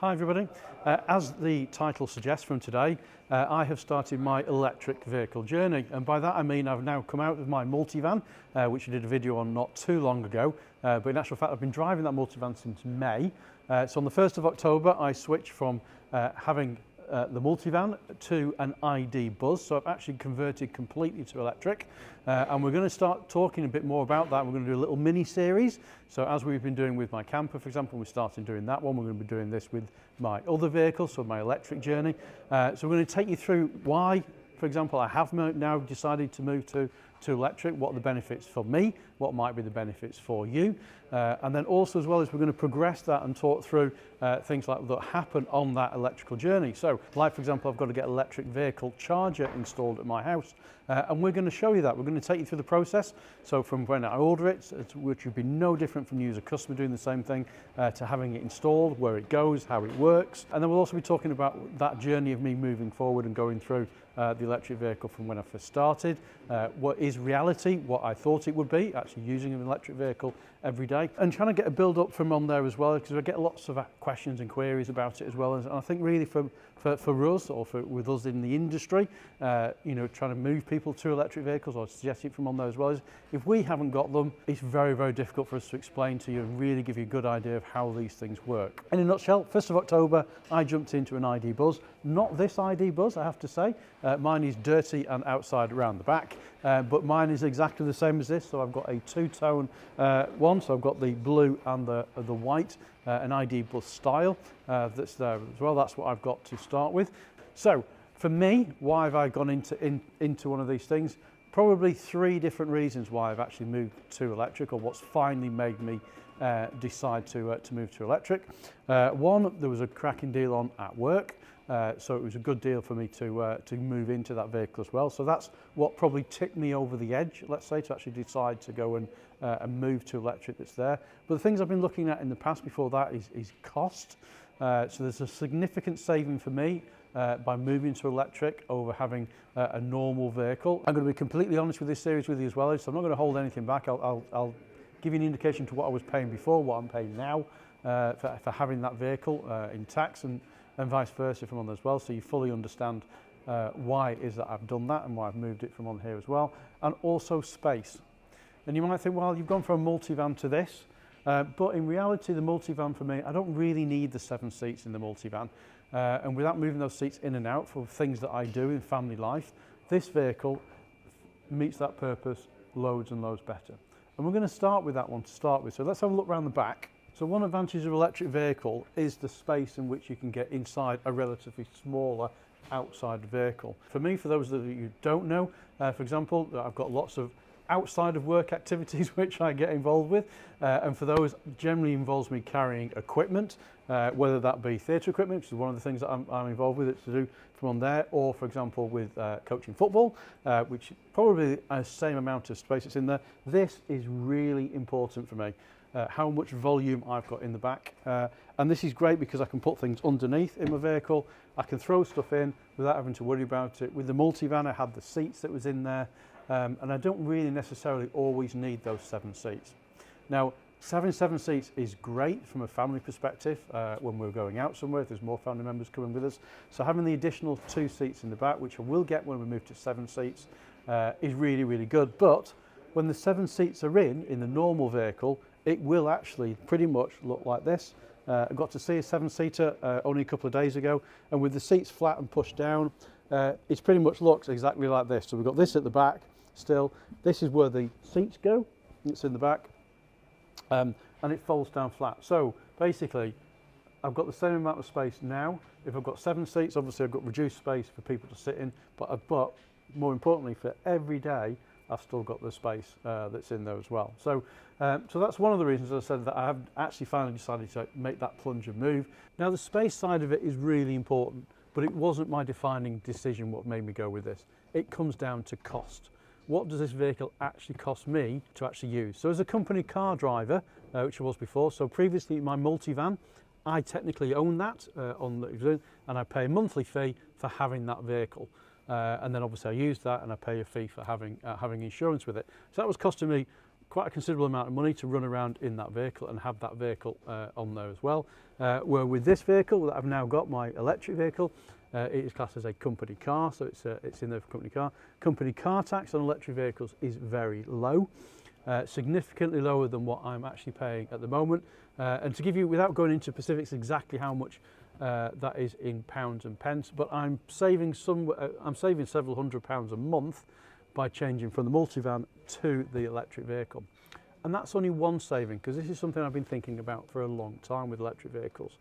Hi everybody. As the title suggests from today, I have started my electric vehicle journey, and by that I mean I've now come out of my multivan, which I did a video on not too long ago, but in actual fact I've been driving that multivan since May. So on the 1st of October I switched from having the multivan to an ID Buzz, so I've actually converted completely to electric, and we're going to start talking a bit more about that. We're going to do a little mini series, so as we've been doing with my camper, for example, we started doing that one. We're going to be doing this with my other vehicles, so my electric journey. So we're going to take you through why, for example, I have now decided to move to electric, what are the benefits for me, what might be the benefits for you, and then also as well as we're going to progress that and talk through things like that happen on that electrical journey. So like for example, I've got to get an electric vehicle charger installed at my house, and we're going to show you that. We're going to take you through the process, so from when I order it, which would be no different from you as a customer doing the same thing, to having it installed, where it goes, how it works, and then we'll also be talking about that journey of me moving forward and going through the electric vehicle from when I first started, what is reality, what I thought it would be, actually using an electric vehicle every day, and trying to get a build up from on there as well, because I get lots of questions and queries about it as well. And I think really for us, or with us in the industry, you know, trying to move people to electric vehicles or suggest it from on there as well, is if we haven't got them, it's very, very difficult for us to explain to you and really give you a good idea of how these things work. In a nutshell, 1st of October, I jumped into an ID Buzz. Not this ID Buzz, I have to say. Mine is dirty and outside around the back, but mine is exactly the same as this. So I've got a two-tone one, so I've got the blue and the white, an ID Buzz style that's there as well. That's what I've got to start with. So for me, why have I gone into one of these things? Probably 3 different reasons why I've actually moved to electric, or what's finally made me decide to move to electric. One, there was a cracking deal on at work. So it was a good deal for me to move into that vehicle as well. So that's what probably tipped me over the edge, let's say, to actually decide to go and move to electric that's there. But the things I've been looking at in the past before that is cost. So there's a significant saving for me by moving to electric over having a normal vehicle. I'm going to be completely honest with this series with you as well, so I'm not going to hold anything back. I'll give you an indication to what I was paying before, what I'm paying now for having that vehicle in tax, and vice versa from on there as well, so you fully understand why it is that I've done that and why I've moved it from on here as well. And also space. And you might think, well, you've gone from a multivan to this, but in reality the multivan for me, I don't really need the 7 seats in the multivan, and without moving those seats in and out for things that I do in family life, this vehicle meets that purpose loads and loads better. And we're going to start with that one to start with. So let's have a look around the back. So one advantage of electric vehicle is the space in which you can get inside a relatively smaller outside vehicle. For me, for those of you who don't know, for example, I've got lots of outside of work activities which I get involved with, and for those generally involves me carrying equipment, whether that be theatre equipment, which is one of the things that I'm involved with, it's to do from on there, or for example with coaching football, which probably the same amount of space that's in there. This is really important for me. How much volume I've got in the back, and this is great because I can put things underneath in my vehicle. I can throw stuff in without having to worry about it. With the multivan I had the seats that was in there, and I don't really necessarily always need those 7 seats. Now having 7 seats is great from a family perspective when we're going out somewhere, if there's more family members coming with us. So having the additional 2 seats in the back, which I will get when we move to 7 seats, is really, really good. But when the 7 seats are in the normal vehicle, it will actually pretty much look like this. I got to see a 7-seater only a couple of days ago, and with the seats flat and pushed down, it pretty much looks exactly like this. So we've got this at the back still. This is where the seats go. It's in the back, and it folds down flat. So basically, I've got the same amount of space now. If I've got 7 seats, obviously I've got reduced space for people to sit in, but more importantly, for every day, I've still got the space that's in there as well. So that's one of the reasons, as I said, that I have actually finally decided to make that plunge and move. Now the space side of it is really important, but it wasn't my defining decision what made me go with this. It comes down to cost. What does this vehicle actually cost me to actually use? So as a company car driver, which I was before, so previously my multivan, I technically own that and I pay a monthly fee for having that vehicle. And then obviously I use that and I pay a fee for having insurance with it. So that was costing me quite a considerable amount of money to run around in that vehicle and have that vehicle on there as well. Where with this vehicle that I've now got, my electric vehicle, it is classed as a company car, so it's in there for company car. Company car tax on electric vehicles is very low, significantly lower than what I'm actually paying at the moment. And to give you, without going into specifics, exactly how much that is in pounds and pence, but I'm saving several £100s a month by changing from the multivan to the electric vehicle. And that's only one saving, because this is something I've been thinking about for a long time with electric vehicles.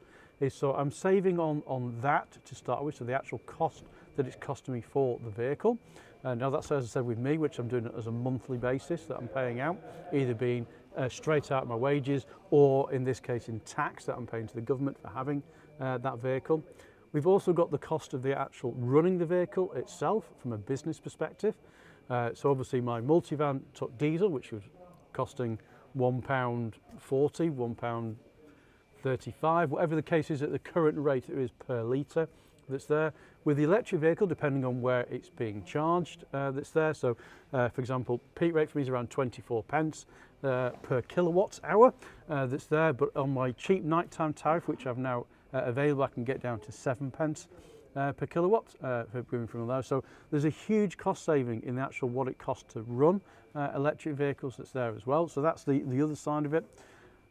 So I'm saving on that to start with, so the actual cost that it's costing me for the vehicle. Now that's, as I said, with me, which I'm doing it as a monthly basis that I'm paying out, either being straight out of my wages, or in this case in tax that I'm paying to the government for having that vehicle. We've also got the cost of the actual running the vehicle itself from a business perspective. So obviously my multivan took diesel, which was costing £1.40, £1.35, whatever the case is at the current rate it is per litre that's there. With the electric vehicle, depending on where it's being charged, that's there. So for example, peak rate for me is around 24 pence per kilowatt hour that's there, but on my cheap nighttime tariff, which I've now available, I can get down to 7 pence per kilowatt for moving from there. So there's a huge cost saving in the actual what it costs to run electric vehicles that's there as well. So that's the other side of it.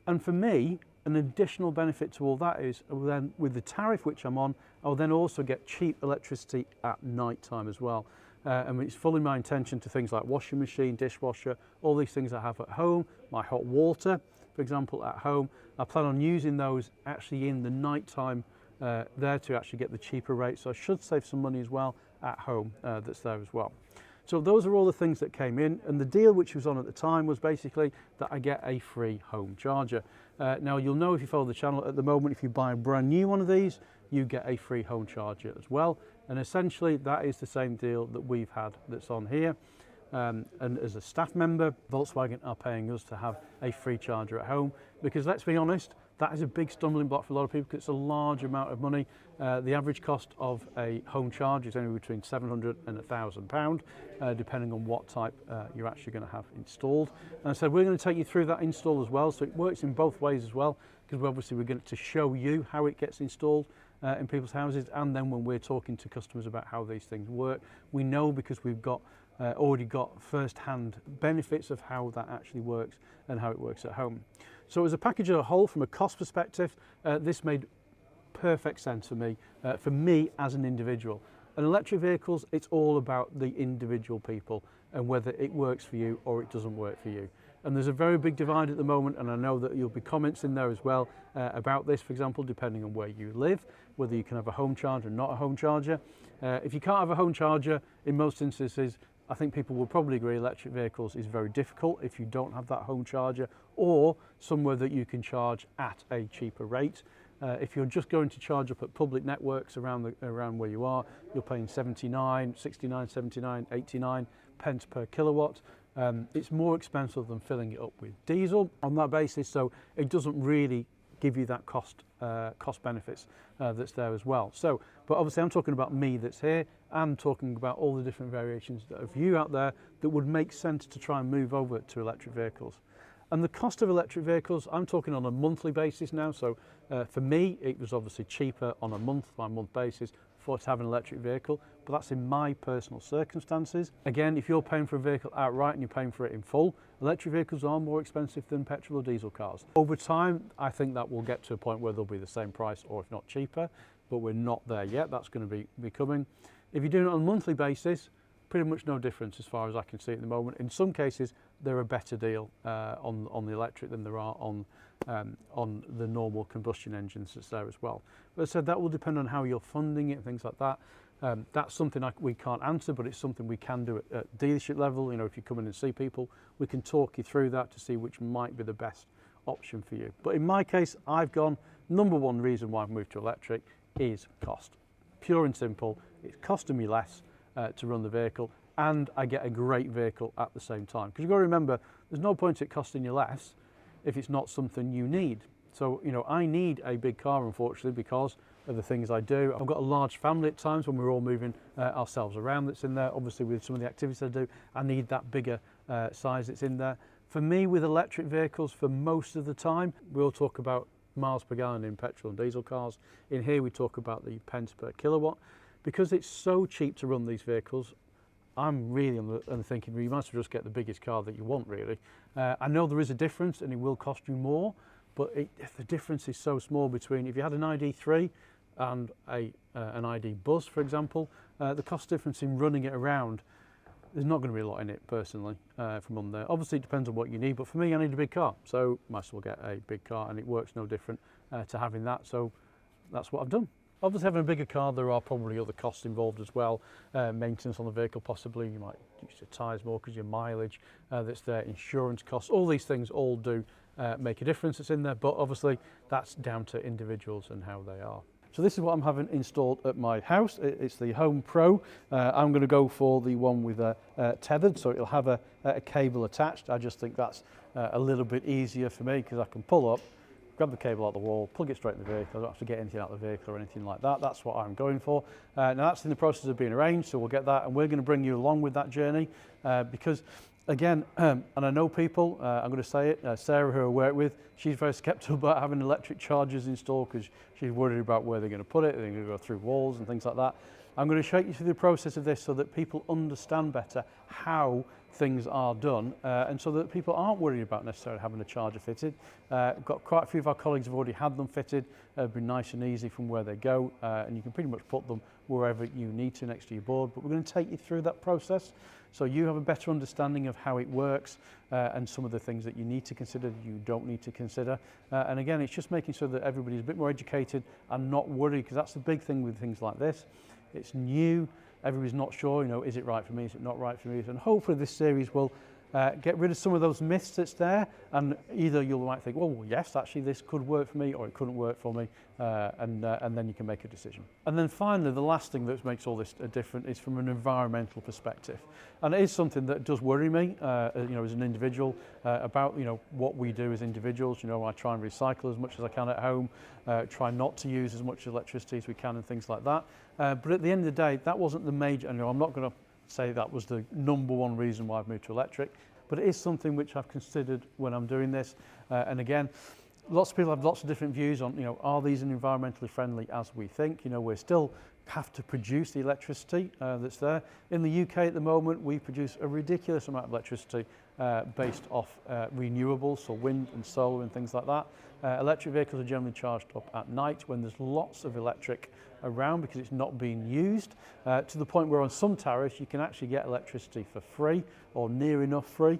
And for me, an additional benefit to all that is then with the tariff which I'm on, I'll then also get cheap electricity at night time as well. And it's fully my intention to things like washing machine, dishwasher, all these things I have at home, my hot water, for example, at home. I plan on using those actually in the night time there to actually get the cheaper rate. So I should save some money as well at home that's there as well. So those are all the things that came in, and the deal which was on at the time was basically that I get a free home charger. Now you'll know if you follow the channel at the moment, if you buy a brand new one of these, you get a free home charger as well. And essentially that is the same deal that we've had that's on here. And as a staff member, Volkswagen are paying us to have a free charger at home, because let's be honest, that is a big stumbling block for a lot of people because it's a large amount of money. The average cost of a home charge is only between £700 and £1,000, depending on what type you're actually going to have installed. And I said we're going to take you through that install as well, so it works in both ways as well, because we're going to show you how it gets installed in people's houses, and then when we're talking to customers about how these things work, we know because we've got already got first-hand benefits of how that actually works and how it works at home. So as a package as a whole, from a cost perspective, this made perfect sense for me as an individual. And electric vehicles, it's all about the individual people and whether it works for you or it doesn't work for you. And there's a very big divide at the moment, and I know that you'll be comments in there as well about this, for example, depending on where you live, whether you can have a home charger or not a home charger. If you can't have a home charger, in most instances, I think people will probably agree electric vehicles is very difficult if you don't have that home charger or somewhere that you can charge at a cheaper rate. If you're just going to charge up at public networks around where you are, you're paying 69, 79, 89 pence per kilowatt. It's more expensive than filling it up with diesel on that basis, so it doesn't really give you that cost benefits that's there as well. So, but obviously I'm talking about me that's here. I'm talking about all the different variations of you out there that would make sense to try and move over to electric vehicles. And the cost of electric vehicles, I'm talking on a monthly basis now. So for me, it was obviously cheaper on a month-by-month basis to have an electric vehicle, but that's in my personal circumstances. Again, if you're paying for a vehicle outright and you're paying for it in full, electric vehicles are more expensive than petrol or diesel cars. Over time, I think that will get to a point where they'll be the same price or if not cheaper, but we're not there yet. That's going to be coming. If you're doing it on a monthly basis, pretty much no difference as far as I can see at the moment. In some cases, they're a better deal on the electric than there are on the normal combustion engines that's there as well. But as I said, that will depend on how you're funding it and things like that. That's something we can't answer, but it's something we can do at dealership level. You know, if you come in and see people, we can talk you through that to see which might be the best option for you. But in my case, I've gone, number one reason why I've moved to electric is cost. Pure and simple, it's costing me less to run the vehicle, and I get a great vehicle at the same time. Because you've got to remember, there's no point it costing you less if it's not something you need. So, you know, I need a big car, unfortunately, because of the things I do. I've got a large family at times when we're all moving ourselves around that's in there. Obviously, with some of the activities I do, I need that bigger size that's in there. For me, with electric vehicles, for most of the time, we'll talk about miles per gallon in petrol and diesel cars. In here, we talk about the pence per kilowatt. Because it's so cheap to run these vehicles, I'm really on the thinking, you might as well just get the biggest car that you want, really. I know there is a difference and it will cost you more, but if the difference is so small between, if you had an ID3 and an ID Buzz, for example, the cost difference in running it around, there's not going to be a lot in it personally from on there. Obviously it depends on what you need, but for me I need a big car, so might as well get a big car, and it works no different to having that, so that's what I've done. Obviously having a bigger car, there are probably other costs involved as well, maintenance on the vehicle possibly, you might use your tyres more because your mileage that's there, insurance costs, all these things all do make a difference that's in there, but obviously that's down to individuals and how they are. So this is what I'm having installed at my house. It's the Home Pro. I'm going to go for the one with tethered, so it'll have a cable attached. I just think that's a little bit easier for me because I can pull up, grab the cable out the wall, plug it straight in the vehicle. I don't have to get anything out of the vehicle or anything like that. That's what I'm going for. Now that's in the process of being arranged, so we'll get that, and we're going to bring you along with that journey because again, and I know people, I'm going to say it, Sarah, who I work with, she's very sceptical about having electric chargers installed because she's worried about where they're going to put it, they're going to go through walls and things like that. I'm going to show you through the process of this so that people understand better how things are done and so that people aren't worried about necessarily having a charger fitted. Got quite a few of our colleagues have already had them fitted. It'll be nice and easy from where they go and you can pretty much put them wherever you need to next to your board, but we're going to take you through that process so you have a better understanding of how it works and some of the things that you need to consider, that you don't need to consider. And again, it's just making sure that everybody's a bit more educated and not worried, because that's the big thing with things like this. It's new, everybody's not sure, you know, is it right for me, is it not right for me? And hopefully this series will get rid of some of those myths that's there, and either you might think, well, yes, actually this could work for me, or it couldn't work for me, and then you can make a decision. And then finally, the last thing that makes all this different is from an environmental perspective. And it is something that does worry me, you know, as an individual, about, you know, what we do as individuals. You know, I try and recycle as much as I can at home, try not to use as much electricity as we can and things like that. But at the end of the day, that wasn't the major, you know, I'm not going to say that was the #1 reason why I've moved to electric, but it is something which I've considered when I'm doing this. And again, lots of people have lots of different views on, you know, are these environmentally friendly as we think? You know, we still have to produce the electricity that's there. In the UK at the moment, we produce a ridiculous amount of electricity based off renewables, so wind and solar and things like that. Electric vehicles are generally charged up at night when there's lots of electric around because it's not being used, to the point where on some tariffs you can actually get electricity for free or near enough free,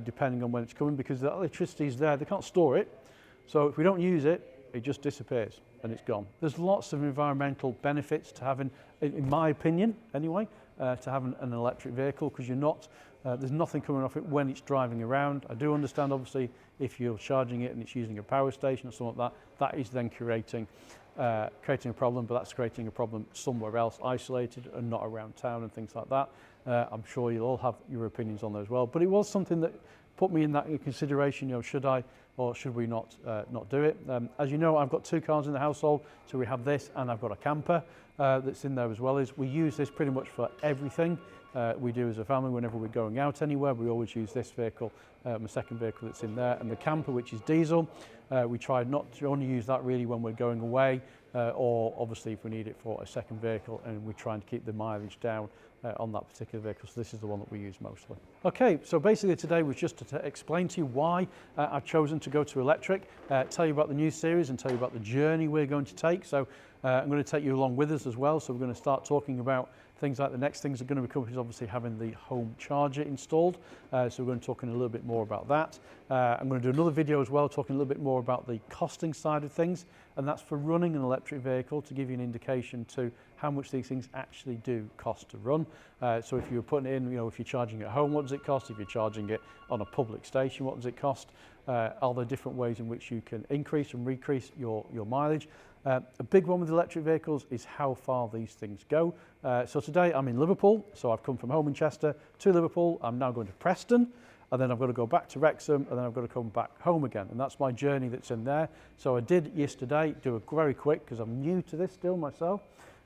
depending on when it's coming, because the electricity is there, they can't store it. So if we don't use it, it just disappears and it's gone. There's lots of environmental benefits to having, in my opinion anyway, to having an electric vehicle, because you're not, there's nothing coming off it when it's driving around. I do understand obviously if you're charging it and it's using a power station or something like that, that is then creating a problem, but that's creating a problem somewhere else, isolated and not around town and things like that. I'm sure you'll all have your opinions on those as well, but it was something that put me in that consideration, you know, should I or should we not do it? As you know, I've got 2 cars in the household, so we have this and I've got a camper that's in there as well. We use this pretty much for everything we do as a family. Whenever we're going out anywhere, we always use this vehicle, my second vehicle that's in there, and the camper, which is diesel. We try not to only use that really when we're going away, or obviously if we need it for a second vehicle, and we try and keep the mileage down on that particular vehicle. So this is the one that we use mostly. Okay, so basically today was just to explain to you why I've chosen to go to electric, tell you about the new series and tell you about the journey we're going to take. So I'm going to take you along with us as well. So we're going to start talking about things like the next things are going to become is obviously having the home charger installed. So we're going to talk a little bit more about that. I'm going to do another video as well talking a little bit more about the costing side of things, and that's for running an electric vehicle, to give you an indication to how much these things actually do cost to run. So if you're putting it in, you know, if you're charging at home, what does it cost? If you're charging it on a public station, what does it cost? Are there different ways in which you can increase and decrease your mileage? A big one with electric vehicles is how far these things go. So today I'm in Liverpool, so I've come from home in Chester to Liverpool. I'm now going to Preston, and then I've got to go back to Wrexham, and then I've got to come back home again, and that's my journey that's in there. So I did yesterday do a very quick, because I'm new to this still myself,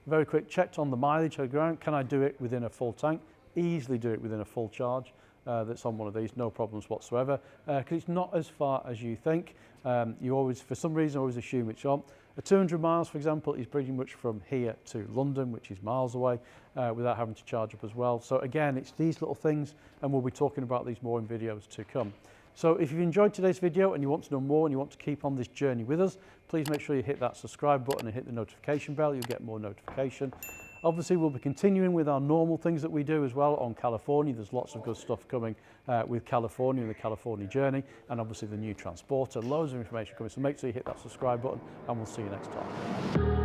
very quick checked on the mileage. Can I do it within a full tank? Easily do it within a full charge. that's on one of these, no problems whatsoever, because it's not as far as you think. You always, for some reason, always assume it's on. 200 miles, for example, is pretty much from here to London, which is miles away, without having to charge up as well. So again, it's these little things, and we'll be talking about these more in videos to come. So if you've enjoyed today's video and you want to know more and you want to keep on this journey with us, please make sure you hit that subscribe button and hit the notification bell. You'll get more notification. Obviously, we'll be continuing with our normal things that we do as well on California. There's lots of good stuff coming with California and the California journey, and obviously the new transporter. Loads of information coming, so make sure you hit that subscribe button, and we'll see you next time.